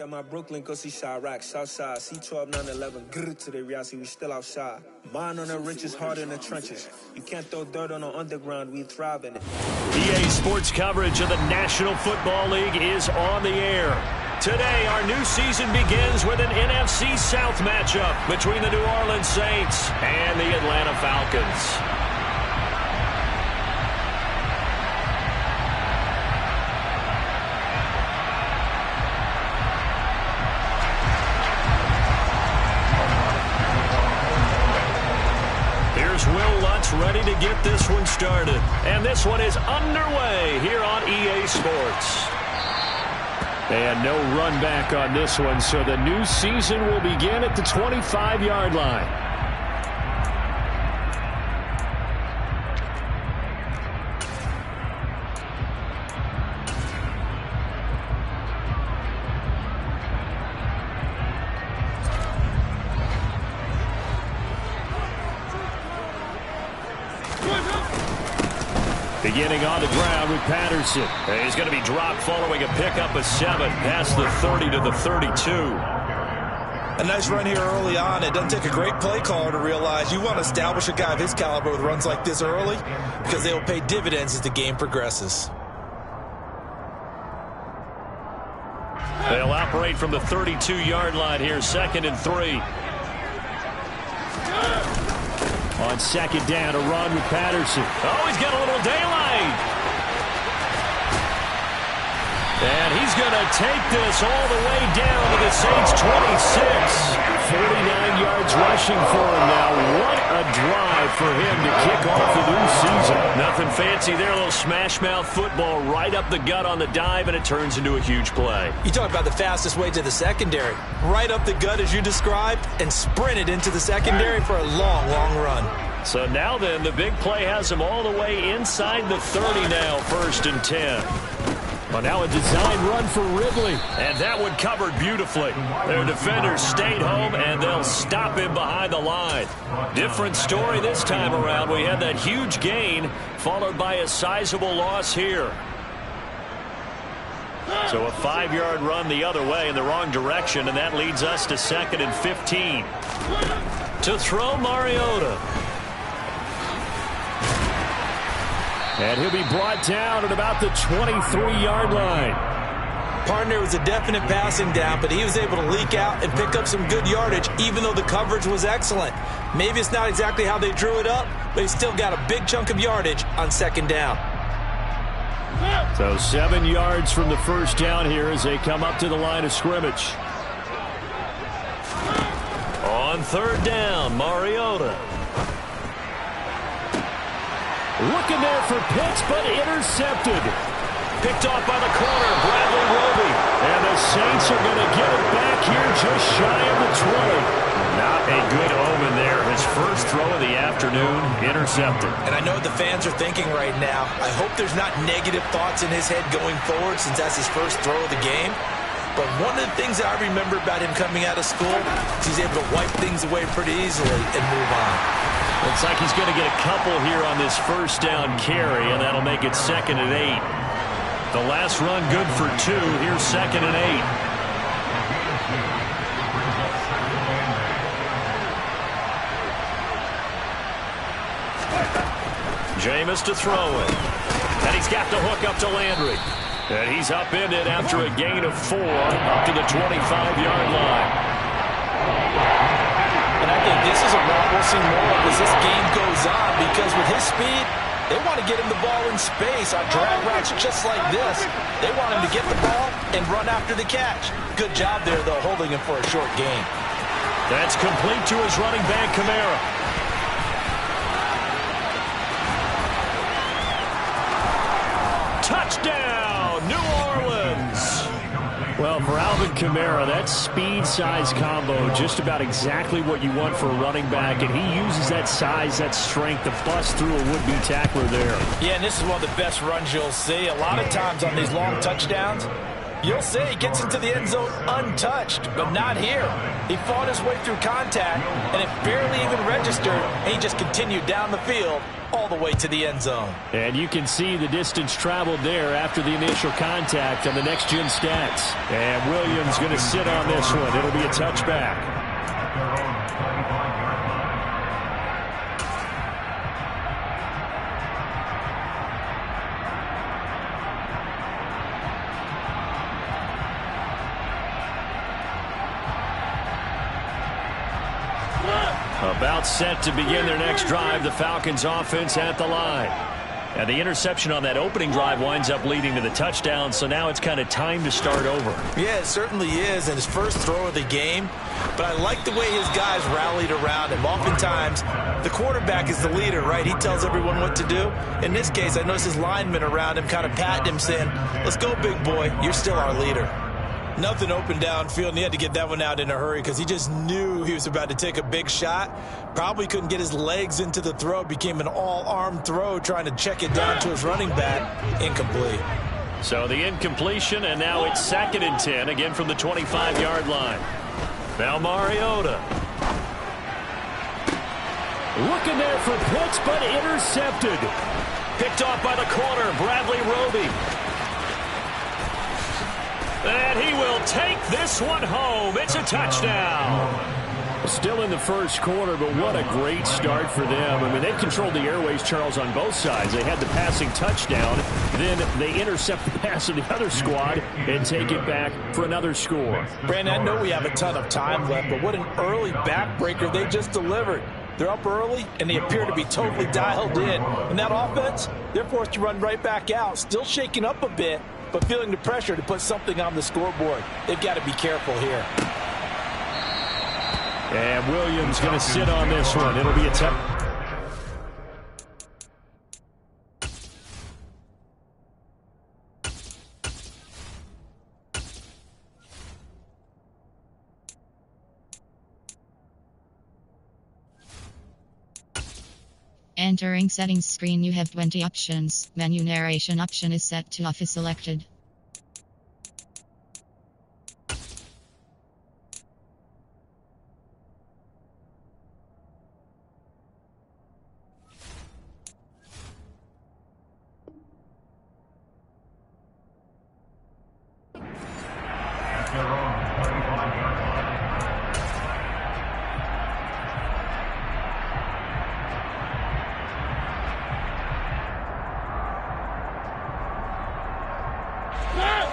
at my Brooklyn, go see Chirac, Southside, C12, 911, grrr to the Riasi, we still outside. Mine on the riches, hard in the trenches. You can't throw dirt on the underground, we thrive in it. EA Sports coverage of the National Football League is on the air. Today, our new season begins with an NFC South matchup between the New Orleans Saints and the Atlanta Falcons. Ready to get this one started. And this one is underway here on EA Sports. And no run back on this one, so the new season will begin at the 25-yard line. Beginning on the ground with Patterson. He's going to be dropped following a pickup of 7 past the 30 to the 32. A nice run here early on. It doesn't take a great play caller to realize you want to establish a guy of his caliber with runs like this early because they will pay dividends as the game progresses. They'll operate from the 32-yard line here, 2nd and 3. On 2nd down, a run with Patterson. Oh, he's got a little daylight. And he's going to take this all the way down to the Saints' 26. 49 yards rushing for him now. What a drive for him to kick off the new season. Nothing fancy there. A little smash-mouth football right up the gut on the dive, and it turns into a huge play. You talk about the fastest way to the secondary. Right up the gut as you described and sprinted into the secondary for a long, long run. So now then, the big play has him all the way inside the 30 now, 1st and 10. Well, now a design run for Ridley. And that one covered beautifully. Their defenders stayed home, and they'll stop him behind the line. Different story this time around. We had that huge gain, followed by a sizable loss here. So a 5-yard run the other way in the wrong direction, and that leads us to 2nd and 15. To throw Mariota. And he'll be brought down at about the 23-yard line. Partner was a definite passing down, but he was able to leak out and pick up some good yardage, even though the coverage was excellent. Maybe it's not exactly how they drew it up, but he still got a big chunk of yardage on 2nd down. So 7 yards from the first down here as they come up to the line of scrimmage. On 3rd down, Mariota. Looking there for Pitts, but intercepted. Picked off by the corner, Bradley Roby. And the Saints are going to get it back here just shy of the 20. Not a good omen there. His first throw of the afternoon, intercepted. And I know what the fans are thinking right now. I hope there's not negative thoughts in his head going forward since that's his first throw of the game. But one of the things that I remember about him coming out of school is he's able to wipe things away pretty easily and move on. Looks like he's going to get a couple here on this first down carry, and that'll make it 2nd and 8. The last run good for 2. Here's 2nd and 8. Jameis to throw it. And he's got the hook up to Landry. And he's upended after a gain of 4 up to the 25-yard line. And I think this is a run we'll see more of as this game goes on, because with his speed, they want to get him the ball in space on drag routes just like this. They want him to get the ball and run after the catch. Good job there, though, holding him for a short gain. That's complete to his running back, Kamara. Touchdown, New Orleans. Well, for Alvin Kamara, that speed-size combo, just about exactly what you want for a running back, and he uses that size, that strength to bust through a would-be tackler there. Yeah, and this is one of the best runs you'll see. A lot of times on these long touchdowns, You'll say he gets into the end zone untouched, but not here. He fought his way through contact, and it barely even registered, and he just continued down the field all the way to the end zone. And you can see the distance traveled there after the initial contact on the next-gen stats. And Williams going to sit on this one. It'll be a touchback. About set to begin their next drive, the Falcons offense at the line. And the interception on that opening drive winds up leading to the touchdown, so now it's kind of time to start over. Yeah, it certainly is, and his first throw of the game. But I like the way his guys rallied around him. Oftentimes, the quarterback is the leader, right? He tells everyone what to do. In this case, I noticed his linemen around him kind of patting him, saying, "Let's go, big boy. You're still our leader." Nothing open downfield, and he had to get that one out in a hurry because he just knew he was about to take a big shot. Probably couldn't get his legs into the throw. Became an all-arm throw trying to check it down to his running back. Incomplete. So the incompletion, and now it's 2nd and 10, again from the 25-yard line. Now Mariota. Looking there for Pitts, but intercepted. Picked off by the corner, Bradley Roby. And he will take this one home. It's a touchdown. Still in the first quarter, but what a great start for them. I mean, they've controlled the airways, Charles, on both sides. They had the passing touchdown. Then they intercept the pass of the other squad and take it back for another score. Brandon, I know we have a ton of time left, but what an early backbreaker they just delivered. They're up early, and they appear to be totally dialed in. And that offense, they're forced to run right back out, still shaking up a bit, but feeling the pressure to put something on the scoreboard. They've got to be careful here. And Williams going to sit on this one. It'll be a tough. Entering settings screen, you have 20 options. Menu narration option is set to off is selected.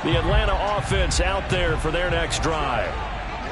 The Atlanta offense out there for their next drive.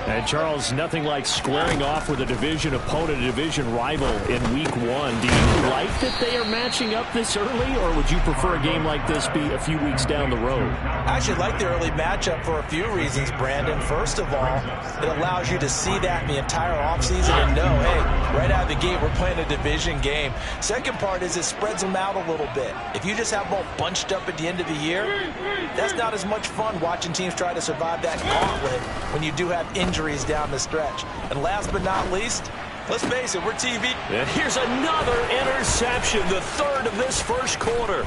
And, Charles, nothing like squaring off with a division opponent, a division rival in Week 1. Do you like that they are matching up this early, or would you prefer a game like this be a few weeks down the road? I actually like the early matchup for a few reasons, Brandon. First of all, it allows you to see that in the entire offseason and know, hey, right out of the gate, we're playing a division game. Second part is it spreads them out a little bit. If you just have them all bunched up at the end of the year, that's not as much fun watching teams try to survive that gauntlet when you do have injuries down the stretch. And last but not least, let's face it, we're TV. And here's another interception, the third of this first quarter.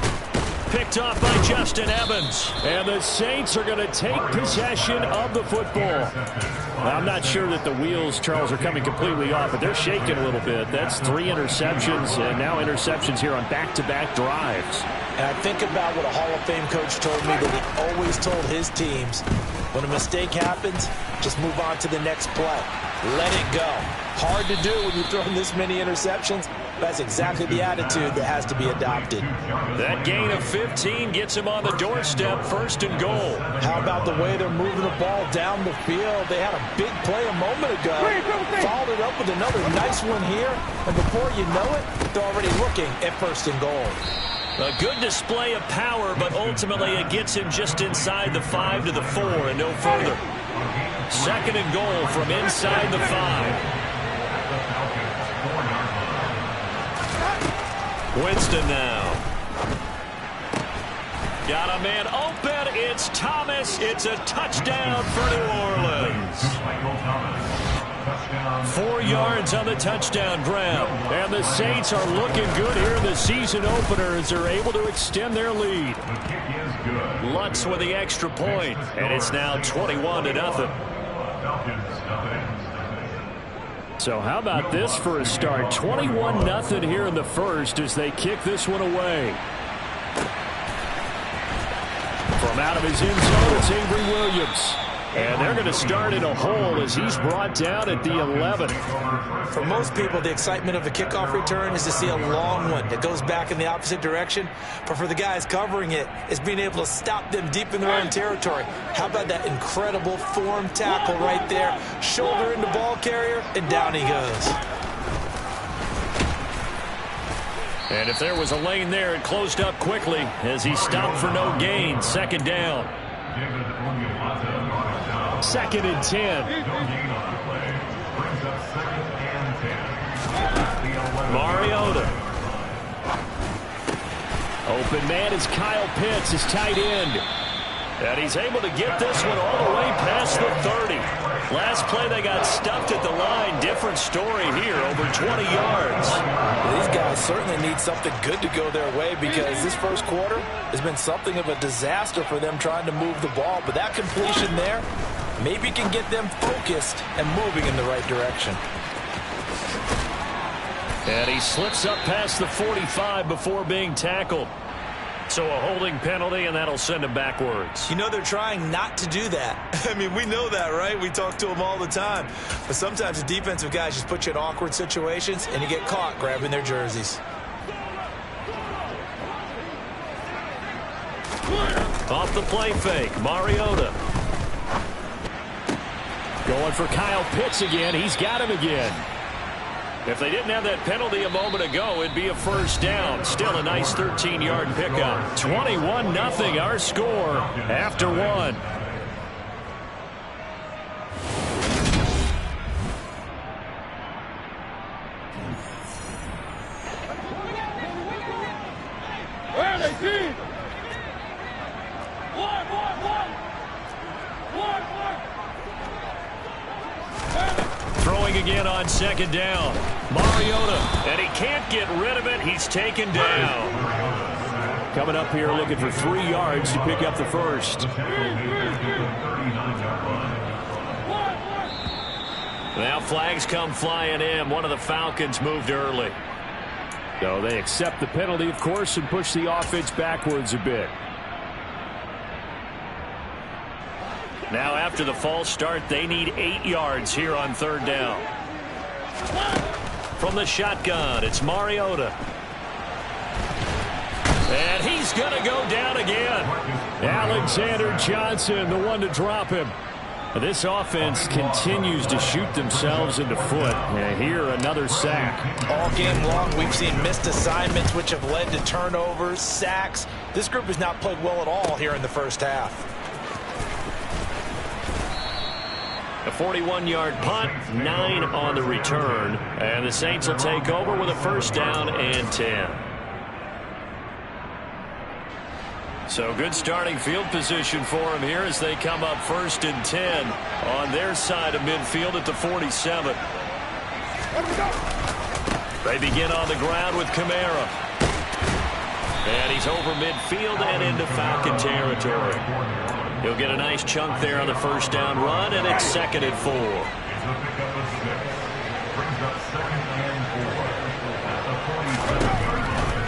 Picked off by Justin Evans. And the Saints are going to take possession of the football. I'm not sure that the wheels, Charles, are coming completely off, but they're shaking a little bit. That's 3 interceptions, and now interceptions here on back-to-back drives. And I think about what a Hall of Fame coach told me that he always told his teams, when a mistake happens, just move on to the next play. Let it go. Hard to do when you throw this many interceptions. That's exactly the attitude that has to be adopted. That gain of 15 gets him on the doorstep, 1st and goal. How about the way they're moving the ball down the field? They had a big play a moment ago. Followed it up with another nice one here. And before you know it, they're already looking at 1st and goal. A good display of power, but ultimately it gets him just inside the 5 to the 4 and no further. 2nd and goal from inside the 5. Winston now. Got a man open. It's Thomas. It's a touchdown for New Orleans. 4 yards on the touchdown grab. And the Saints are looking good here in the season opener as they're able to extend their lead. Lutz with the extra point, and it's now 21-0. So how about this for a start? 21-0 here in the first as they kick this one away. From out of his end zone, it's Avery Williams. And they're going to start in a hole as he's brought down at the 11. For most people, the excitement of a kickoff return is to see a long one that goes back in the opposite direction. But for the guys covering it, it's being able to stop them deep in their own territory. How about that incredible form tackle right there? Shoulder into ball carrier, and down he goes. And if there was a lane there, it closed up quickly as he stopped for no gain. 2nd down. 2nd and 10. Mariota. Open man is Kyle Pitts, his tight end. And he's able to get this one all the way past the 30. Last play they got stuffed at the line. Different story here, over 20 yards. These guys certainly need something good to go their way because this first quarter has been something of a disaster for them trying to move the ball. But that completion there maybe can get them focused and moving in the right direction. And he slips up past the 45 before being tackled. So a holding penalty, and that'll send him backwards. You know, they're trying not to do that. I mean, we know that, right? We talk to them all the time. But sometimes the defensive guys just put you in awkward situations, and you get caught grabbing their jerseys. Off the play fake, Mariota. Going for Kyle Pitts again. He's got him again. If they didn't have that penalty a moment ago, it'd be a first down. Still a nice 13-yard pickup. 21-0 our score after 1. Where are they, team? Throwing again on 2nd down. Mariota, and he can't get rid of it. He's taken down. Coming up here looking for 3 yards to pick up the first. Now flags come flying in. One of the Falcons moved early. So they accept the penalty, of course, and push the offense backwards a bit. Now after the false start, they need 8 yards here on 3rd down. From the shotgun, it's Mariota. And he's going to go down again. Alexander Johnson, the one to drop him. This offense continues to shoot themselves in the foot. And here, another sack. All game long, we've seen missed assignments, which have led to turnovers, sacks. This group has not played well at all here in the first half. A 41-yard punt, 9 on the return. And the Saints will take over with a first down and 10. So good starting field position for them here as they come up 1st and 10 on their side of midfield at the 47. They begin on the ground with Kamara. And he's over midfield and into Falcon territory. He'll get a nice chunk there on the first down run, and it's 2nd and 4.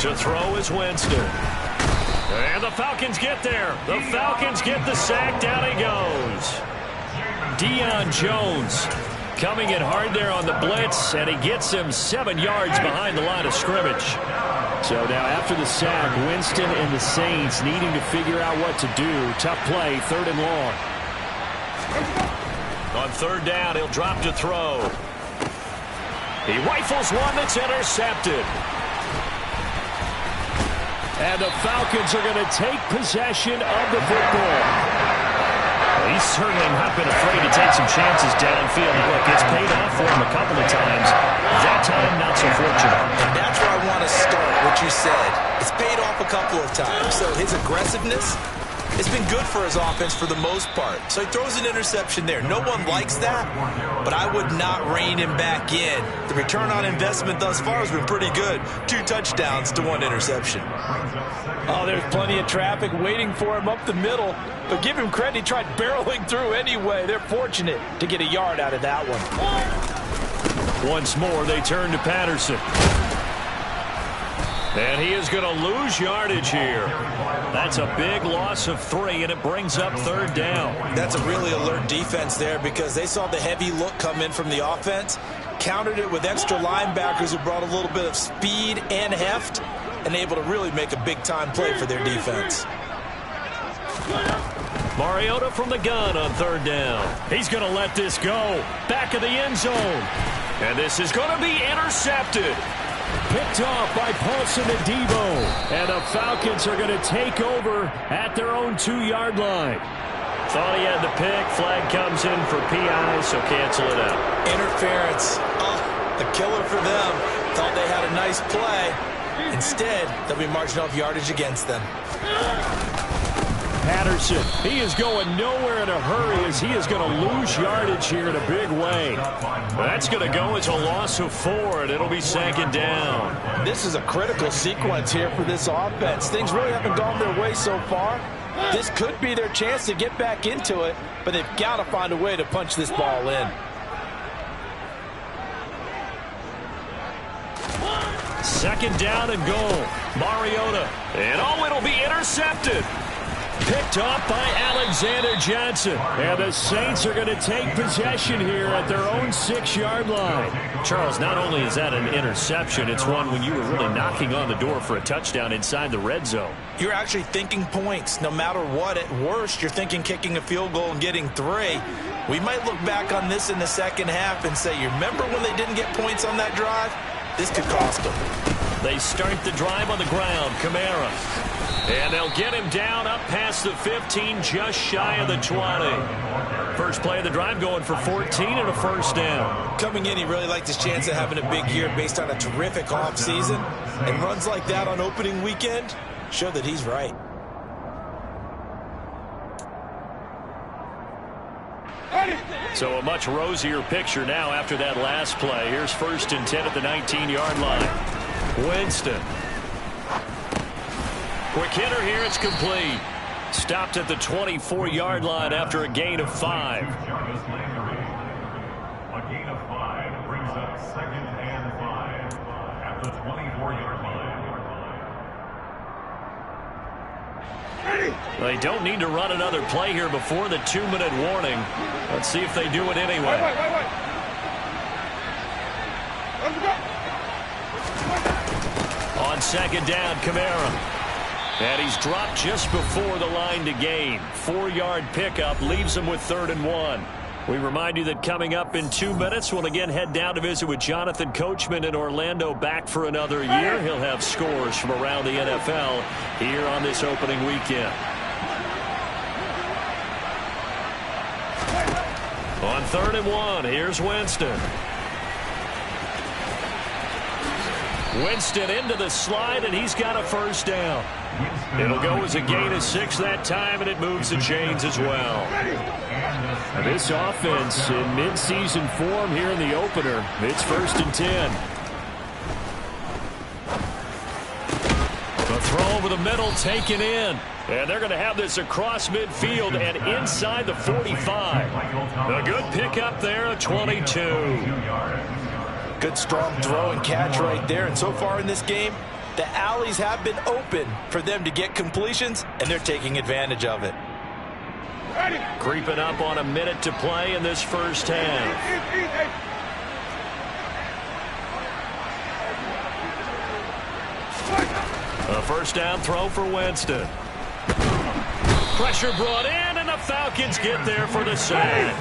To throw is Winston. And the Falcons get there. The Falcons get the sack. Down he goes. Deion Jones coming in hard there on the blitz, and he gets him 7 yards behind the line of scrimmage. So now after the sack, Winston and the Saints needing to figure out what to do. Tough play, 3rd and long. On 3rd down, he'll drop to throw. He rifles one that's intercepted. And the Falcons are going to take possession of the football. He's certainly not been afraid to take some chances downfield. Look, it's paid off for him a couple of times. That time, not so fortunate. And that's where I want to start, what you said. It's paid off a couple of times. So his aggressiveness It's been good for his offense for the most part. So he throws an interception there. No one likes that, but I would not rein him back in. The return on investment thus far has been pretty good. 2 touchdowns to 1 interception. Oh, there's plenty of traffic waiting for him up the middle. But give him credit, he tried barreling through anyway. They're fortunate to get a yard out of that one. Once more, they turn to Patterson. And he is going to lose yardage here. That's a big loss of 3, and it brings up 3rd down. That's a really alert defense there because they saw the heavy look come in from the offense, countered it with extra linebackers who brought a little bit of speed and heft, and able to really make a big-time play for their defense. Mariota from the gun on 3rd down. He's going to let this go. Back of the end zone. And this is going to be intercepted. Picked off by Paulson and Debo. And the Falcons are going to take over at their own 2-yard line. Thought he had the pick. Flag comes in for PI, so cancel it out. Interference. A killer for them. Thought they had a nice play. Instead, they'll be marching off yardage against them. Patterson, he is going nowhere in a hurry as he is going to lose yardage here in a big way. That's going to go as a loss of 4, and it'll be 2nd down. This is a critical sequence here for this offense. Things really haven't gone their way so far. This could be their chance to get back into it, but they've got to find a way to punch this ball in. Second down and goal. Mariota. And it'll be intercepted. Picked off by Alexander Johnson. And the Saints are going to take possession here at their own 6-yard line. Charles, not only is that an interception, it's one when you were really knocking on the door for a touchdown inside the red zone. You're actually thinking points. No matter what, at worst, you're thinking kicking a field goal and getting 3. We might look back on this in the second half and say, you remember when they didn't get points on that drive? This could cost them. They start the drive on the ground. Kamara. And they'll get him down up past the 15, just shy of the 20. First play of the drive going for 14 and a 1st down. Coming in, he really liked his chance of having a big year based on a terrific offseason. And runs like that on opening weekend show that he's right. So a much rosier picture now after that last play. Here's 1st and 10 at the 19-yard line. Winston. Quick hitter here, it's complete. Stopped at the 24-yard line after a gain of 5. A gain of 5 brings up 2nd and 5 at the 24-yard line. They don't need to run another play here before the 2-minute warning. Let's see if they do it anyway. On 2nd down, Kamara. And he's dropped just before the line to gain. 4-yard pickup leaves him with 3rd and 1. We remind you that coming up in 2 minutes, we'll again head down to visit with Jonathan Coachman in Orlando, back for another year. He'll have scores from around the NFL here on this opening weekend. On 3rd and 1, here's Winston. Winston into the slide, and he's got a 1st down. It'll go as a gain of 6 that time, and it moves the chains as well. This offense in midseason form here in the opener. It's 1st and 10. The throw over the middle taken in. And they're going to have this across midfield and inside the 45. A good pickup there at 22. Good strong throw and catch right there. And so far in this game, the alleys have been open for them to get completions, and they're taking advantage of it. Creeping up on a minute to play in this 1st half. A 1st down throw for Winston. Pressure brought in, and the Falcons get there for the sack.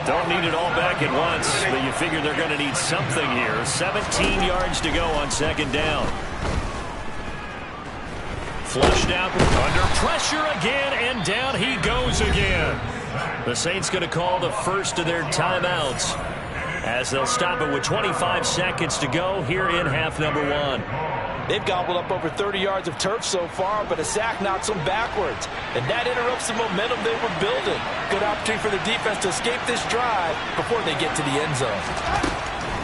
Don't need it all back at once, but you figure they're going to need something here. 17 yards to go on 2nd down. Flushed out under pressure again, and down he goes again. The Saints going to call the first of their timeouts as they'll stop it with 25 seconds to go here in half number 1. They've gobbled up over 30 yards of turf so far, but a sack knocks them backwards. And that interrupts the momentum they were building. Good opportunity for the defense to escape this drive before they get to the end zone.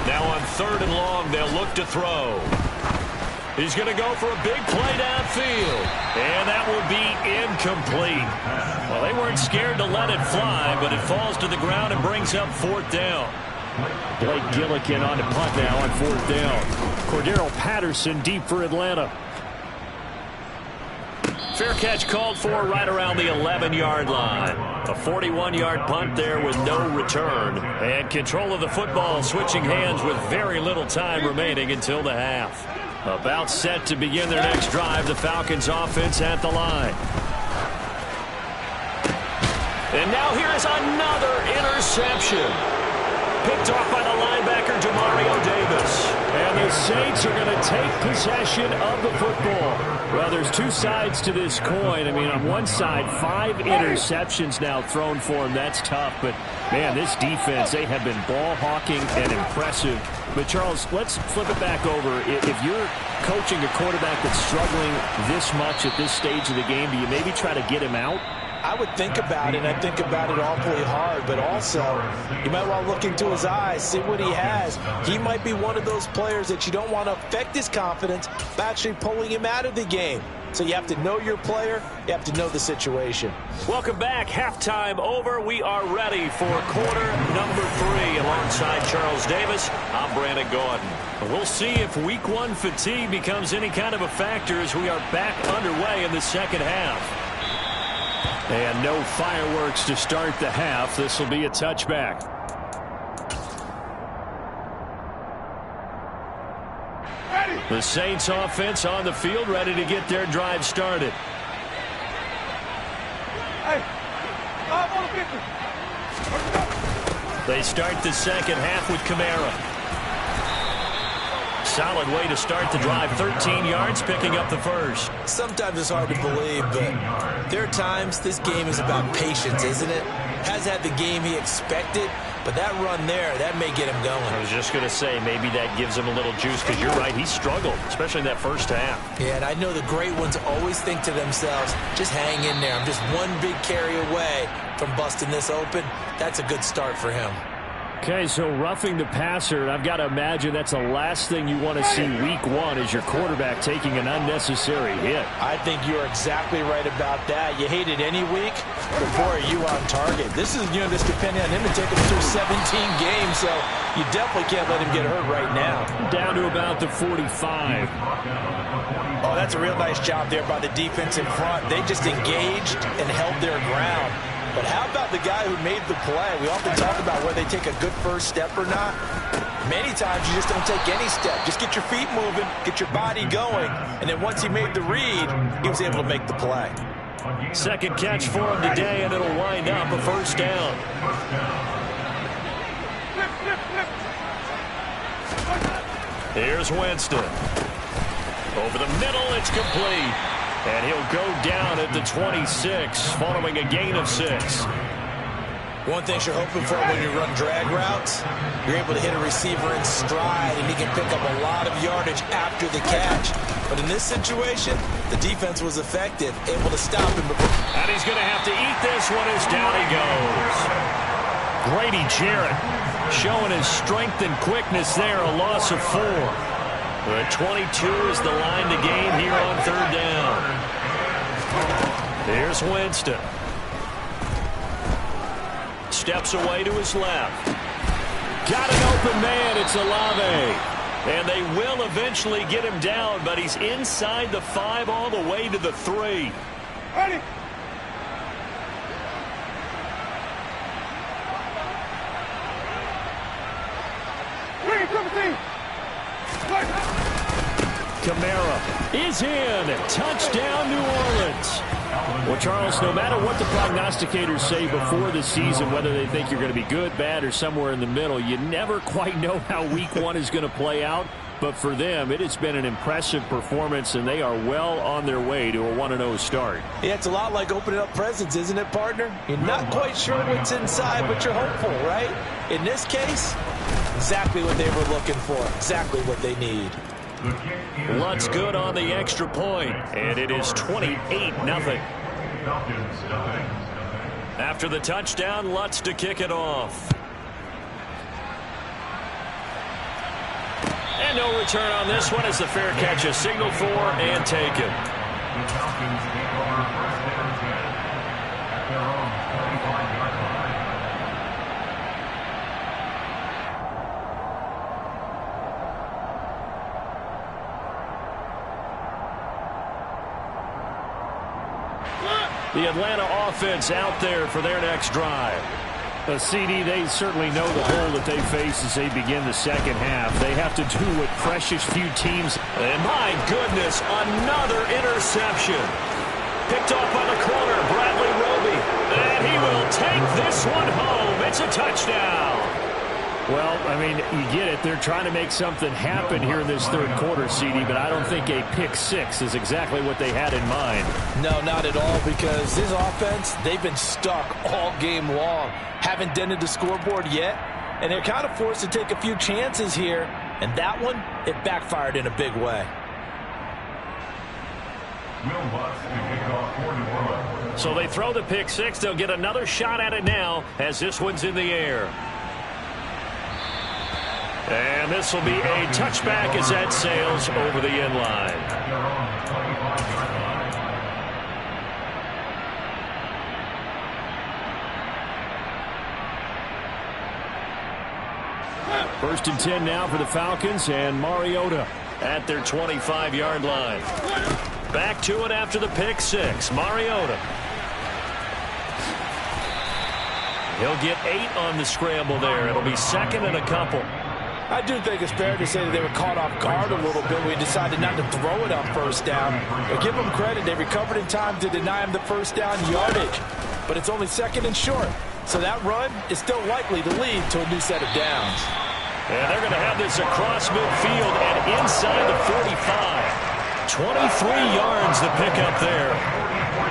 Now on 3rd and long, they'll look to throw. He's going to go for a big play downfield. And that will be incomplete. Well, they weren't scared to let it fly, but it falls to the ground and brings up 4th down. Blake Gillikin on to punt now on 4th down. Cordero Patterson deep for Atlanta. Fair catch called for right around the 11-yard line. A 41-yard punt there with no return. And control of the football switching hands with very little time remaining until the half. About set to begin their next drive, the Falcons offense at the line. And now here is another interception. Picked off by the linebacker, Demario Davis. And the Saints are going to take possession of the football. Well, there's two sides to this coin. I mean, on one side, 5 interceptions now thrown for him. That's tough. But, man, this defense, they have been ball hawking and impressive. But, Charles, let's flip it back over. If you're coaching a quarterback that's struggling this much at this stage of the game, do you maybe try to get him out? I would think about it, and I think about it awfully hard, but also you might want to look into his eyes, see what he has. He might be one of those players that you don't want to affect his confidence by actually pulling him out of the game. So you have to know your player. You have to know the situation. Welcome back. Halftime over. We are ready for quarter number 3 alongside Charles Davis. I'm Brandon Gordon. We'll see if week 1 fatigue becomes any kind of a factor as we are back underway in the second half. And no fireworks to start the half. This will be a touchback. The Saints offense on the field, ready to get their drive started. They start the second half with Kamara. Solid way to start the drive. 13 yards, picking up the first. Sometimes it's hard to believe, but there are times this game is about patience, isn't it? Has had the game he expected, but that run there, that may get him going. I was just going to say, maybe that gives him a little juice, because you're right, he struggled, especially in that first half. Yeah, and I know the great ones always think to themselves, just hang in there. I'm just one big carry away from busting this open. That's a good start for him. Okay, so roughing the passer, and I've got to imagine that's the last thing you want to see week 1 is your quarterback taking an unnecessary hit. I think you're exactly right about that. You hate it any week, but boy, are you on target. This is, just depending on him to take him through 17 games, so you definitely can't let him get hurt right now. Down to about the 45. Oh, that's a real nice job there by the defense in front. They just engaged and held their ground. But how about the guy who made the play? We often talk about whether they take a good first step or not. Many times you just don't take any step. Just get your feet moving, get your body going, and then once he made the read, he was able to make the play. Second catch for him today, and it'll wind up a first down. Here's Winston. Over the middle, it's complete. And he'll go down at the 26, following a gain of 6. One thing you're hoping for when you run drag routes, you're able to hit a receiver in stride, and he can pick up a lot of yardage after the catch. But in this situation, the defense was effective, able to stop him. And he's going to have to eat this one as down he goes. Grady Jarrett showing his strength and quickness there, a loss of 4. The 22 is the line to gain here on 3rd down. Here's Winston. Steps away to his left. Got an open man. It's Olave. And they will eventually get him down, but he's inside the 5 all the way to the 3. Ready. Kamara is in. Touchdown, New Orleans. Well, Charles, no matter what the prognosticators say before the season, whether they think you're going to be good, bad, or somewhere in the middle, you never quite know how week 1 is going to play out. But for them, it has been an impressive performance, and they are well on their way to a 1-0 start. Yeah, it's a lot like opening up presents, isn't it, partner? You're not quite sure what's inside, but you're hopeful, right? In this case, exactly what they were looking for, exactly what they need. Lutz good on the extra point, and it is 28-0. After the touchdown, Lutz to kick it off. And no return on this one as the fair catch is signaled for and taken. The Falcons take over first and 10 at their own 45-yard line. The Atlanta offense out there for their next drive. A CD, they certainly know the hole that they face as they begin the second half. They have to do what precious few teams. And my goodness, another interception. Picked off by the corner, Bradley Roby. And he will take this one home. It's a touchdown. Well, I mean, you get it. They're trying to make something happen here in this third quarter, CD, but I don't think a pick six is exactly what they had in mind. No, not at all, because this offense, they've been stuck all game long. Haven't dented the scoreboard yet, and they're kind of forced to take a few chances here, and that one, it backfired in a big way. So they throw the pick six. They'll get another shot at it now as this one's in the air. And this will be a touchback as that sails over the end line. First and 10 now for the Falcons, and Mariota at their 25-yard line. Back to it after the pick six. Mariota. He'll get 8 on the scramble there. It'll be second and a couple. I do think it's fair to say that they were caught off guard a little bit. We decided not to throw it on first down. But give them credit. They recovered in time to deny him the first down yardage. But it's only second and short. So that run is still likely to lead to a new set of downs. And they're going to have this across midfield and inside the 45. 23 yards to pick up there.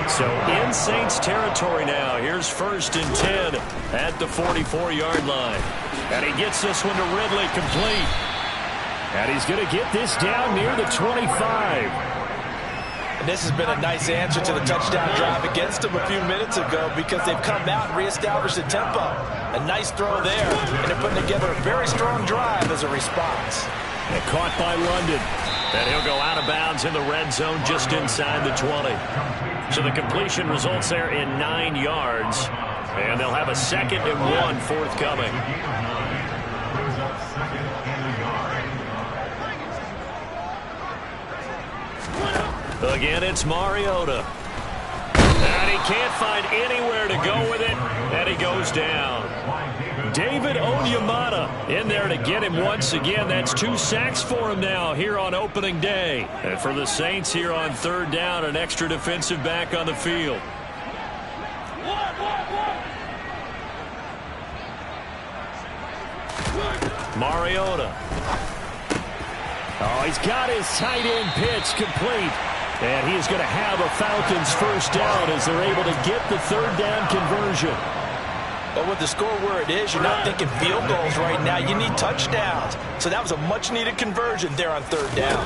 So in Saints territory now. Here's first and 10 at the 44-yard line. And he gets this one to Ridley, complete. And he's going to get this down near the 25. And this has been a nice answer to the touchdown drive against them a few minutes ago because they've come out and reestablished the tempo. A nice throw there, and they're putting together a very strong drive as a response. And caught by London. And he'll go out of bounds in the red zone just inside the 20. So the completion results there in 9 yards. And they'll have a second and 1 forthcoming. Again, it's Mariota. And he can't find anywhere to go with it. And he goes down. David Onyemata in there to get him once again. That's 2 sacks for him now here on opening day. And for the Saints here on third down, an extra defensive back on the field. Mariota. Oh, he's got his tight end pitch complete. And he is going to have a Falcons first down as they're able to get the third down conversion. But with the score where it is, you're not thinking field goals right now. You need touchdowns. So that was a much-needed conversion there on third down.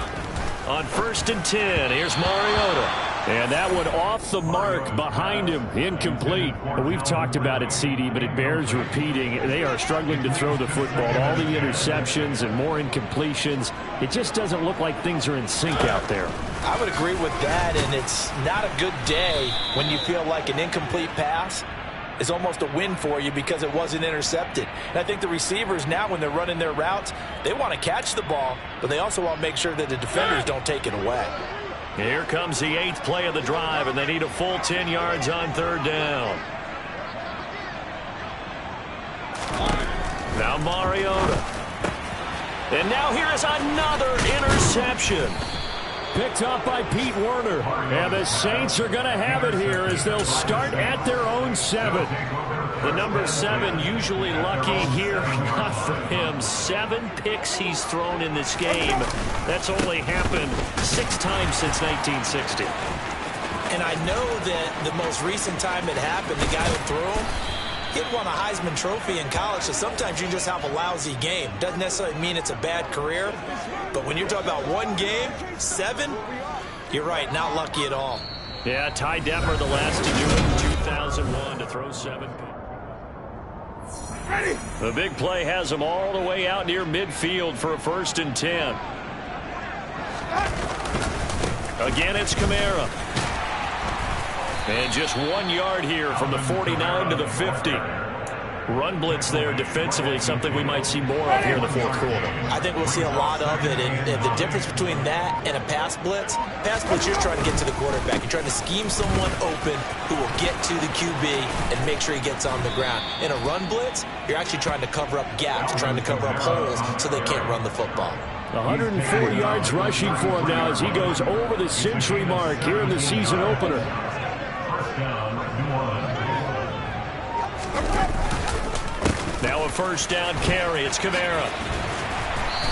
On first and 10, here's Mariota. And that one off the mark behind him, incomplete. We've talked about it, CD, but it bears repeating. They are struggling to throw the football. All the interceptions and more incompletions. It just doesn't look like things are in sync out there. I would agree with that, and it's not a good day when you feel like an incomplete pass is almost a win for you because it wasn't intercepted. And I think the receivers now, when they're running their routes, they want to catch the ball, but they also want to make sure that the defenders don't take it away. Here comes the 8th play of the drive, and they need a full 10 yards on third down. Now Mariota. And now here is another interception. Picked up by Pete Werner. And the Saints are going to have it here as they'll start at their own 7. The number 7 usually lucky here. Not for him. 7 picks he's thrown in this game. That's only happened 6 times since 1960. And I know that the most recent time it happened, the guy who threw him, kid won a Heisman Trophy in college, so sometimes you just have a lousy game. Doesn't necessarily mean it's a bad career, but when you're talking about one game, 7, you're right, not lucky at all. Yeah, Ty Detmer, the last to do it in 2001 to throw 7. Ready. The big play has him all the way out near midfield for a 1st and 10. Again, it's Kamara. And just 1 yard here from the 49 to the 50. Run blitz there defensively, something we might see more of here in the 4th quarter. I think we'll see a lot of it, and the difference between that and a pass blitz, you're trying to get to the quarterback. You're trying to scheme someone open who will get to the QB and make sure he gets on the ground. In a run blitz, you're actually trying to cover up gaps, trying to cover up holes so they can't run the football. 104 yards rushing for him now as he goes over the century mark here in the season opener. Now a 1st down carry. It's Kamara.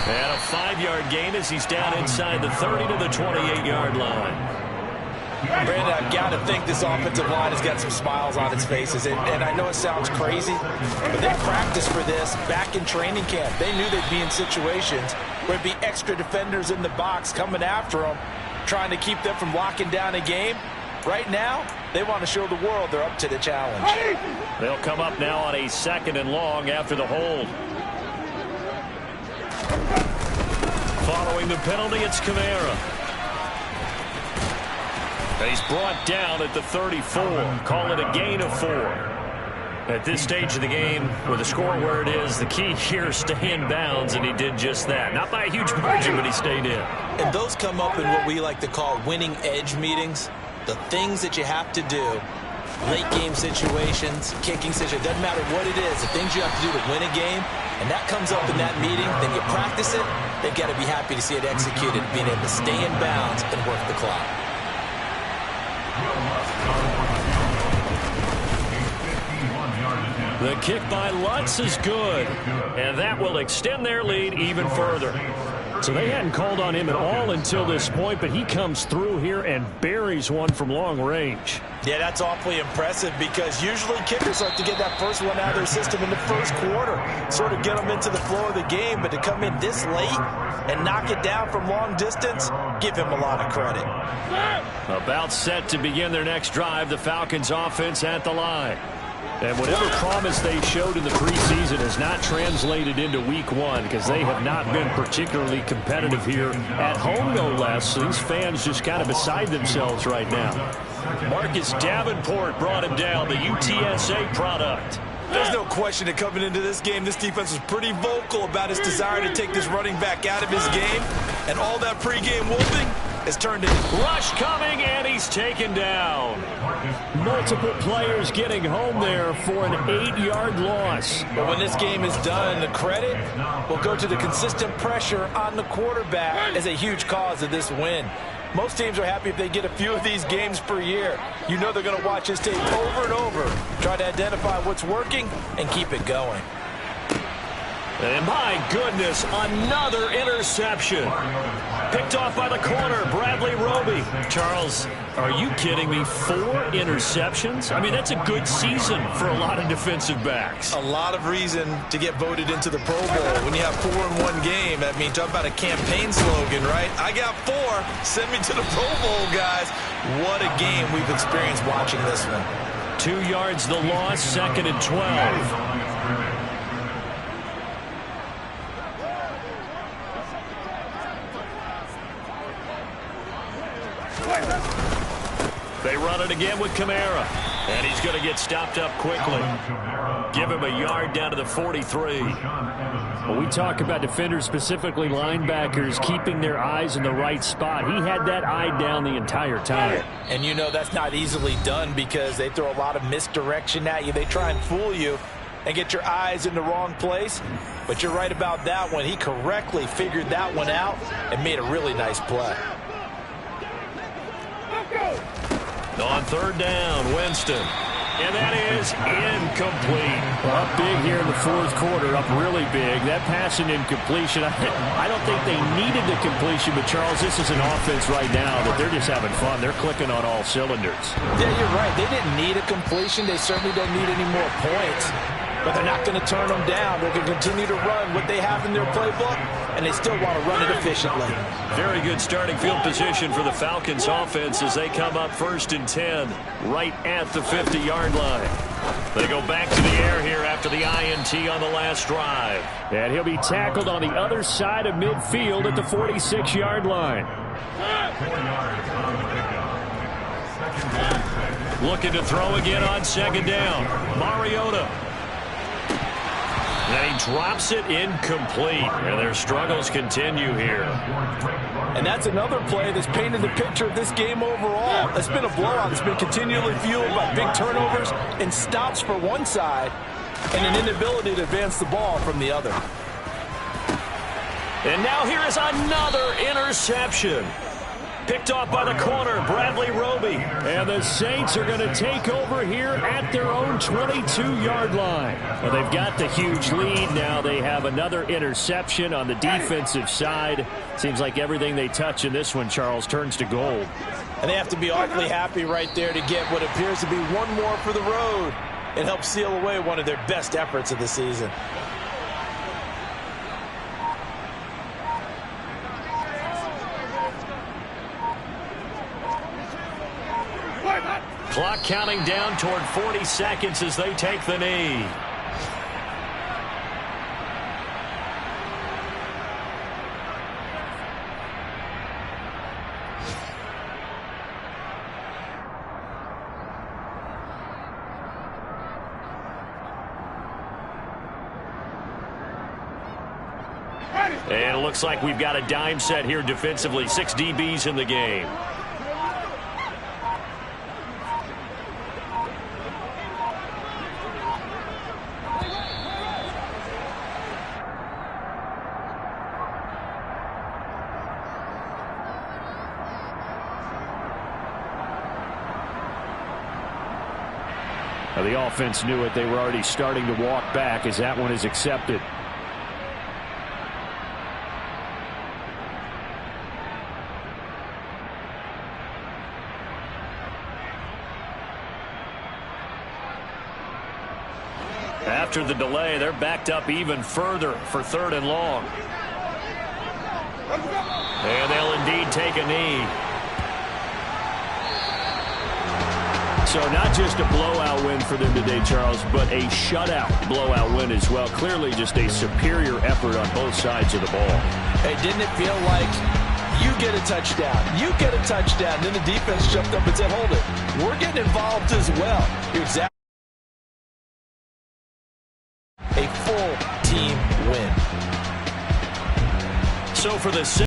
And a 5-yard gain as he's down inside the 30 to the 28-yard line. Brandon, I've got to think this offensive line has got some smiles on its faces. And I know it sounds crazy, but they practiced for this back in training camp. They knew they'd be in situations where there'd be extra defenders in the box coming after them, trying to keep them from locking down a game. Right now, they want to show the world they're up to the challenge. They'll come up now on a 2nd and long after the hold. Following the penalty, it's Kamara. He's brought down at the 34. Call it a gain of 4. At this stage of the game, with the score where it is, the key here is stay in bounds, and he did just that. Not by a huge margin, but he stayed in. And those come up in what we like to call winning edge meetings. The things that you have to do, late game situations, kicking situations, doesn't matter what it is, the things you have to do to win a game, and that comes up in that meeting, then you practice it, they've got to be happy to see it executed, being able to stay in bounds and work the clock. The kick by Lutz is good, and that will extend their lead even further. So they hadn't called on him at all until this point, but he comes through here and buries one from long range. Yeah, that's awfully impressive because usually kickers like to get that first one out of their system in the 1st quarter, sort of get them into the flow of the game, but to come in this late and knock it down from long distance, give him a lot of credit. About set to begin their next drive, the Falcons offense at the line. And whatever promise they showed in the preseason has not translated into week 1 because they have not been particularly competitive here at home, no less. So these fans just kind of beside themselves right now. Marcus Davenport brought him down, the UTSA product. There's no question that coming into this game, this defense was pretty vocal about its desire to take this running back out of his game. And all that pregame whooping has turned into rush coming, and he's taken down. Multiple players getting home there for an 8-yard loss. But when this game is done, the credit will go to the consistent pressure on the quarterback as a huge cause of this win. Most teams are happy if they get a few of these games per year. You know they're going to watch this tape over and over, try to identify what's working, and keep it going. And my goodness, another interception. Picked off by the corner, Bradley Roby. Charles, are you kidding me? 4 interceptions? I mean, that's a good season for a lot of defensive backs. A lot of reason to get voted into the Pro Bowl. When you have 4 in one game, I mean, talk about a campaign slogan, right? I got 4. Send me to the Pro Bowl, guys. What a game we've experienced watching this one. 2 yards the loss, 2nd and 12. They run it again with Kamara, and he's going to get stopped up quickly. Give him a yard down to the 43. Well, we talk about defenders, specifically linebackers, keeping their eyes in the right spot. He had that eye down the entire time. And you know that's not easily done because they throw a lot of misdirection at you. They try and fool you and get your eyes in the wrong place. But you're right about that one. He correctly figured that one out and made a really nice play. On 3rd down, Winston. And that is incomplete. Well, up big here in the fourth quarter, up really big. That pass and incompletion, I don't think they needed the completion, but Charles, this is an offense right now that they're just having fun. They're clicking on all cylinders. Yeah, you're right. They didn't need a completion. They certainly don't need any more points. But they're not going to turn them down. They're going to continue to run what they have in their playbook, and they still want to run it efficiently. Very good starting field position for the Falcons offense as they come up 1st and 10 right at the 50-yard line. They go back to the air here after the INT on the last drive. And he'll be tackled on the other side of midfield at the 46-yard line. 4 yards on the pickup. Looking to throw again on 2nd down. Mariota. And he drops it incomplete. And their struggles continue here. And that's another play that's painted the picture of this game overall. It's been a blowout. It's been continually fueled by big turnovers and stops for one side and an inability to advance the ball from the other. And now here is another interception. Picked off by the corner, Bradley Roby. And the Saints are going to take over here at their own 22-yard line. Well, they've got the huge lead. Now they have another interception on the defensive side. Seems like everything they touch in this one, Charles, turns to gold. And they have to be awfully happy right there to get what appears to be one more for the road and help seal away one of their best efforts of the season. Clock counting down toward 40 seconds as they take the knee. And it looks like we've got a dime set here defensively. 6 DBs in the game. The offense knew it. They were already starting to walk back as that one is accepted. After the delay, they're backed up even further for 3rd and long. And they'll indeed take a knee. So not just a blowout win for them today, Charles, but a shutout blowout win as well. Clearly just a superior effort on both sides of the ball. Hey, didn't it feel like you get a touchdown, you get a touchdown, then the defense jumped up and said, hold it, we're getting involved as well. You're exactly a full team win. So for the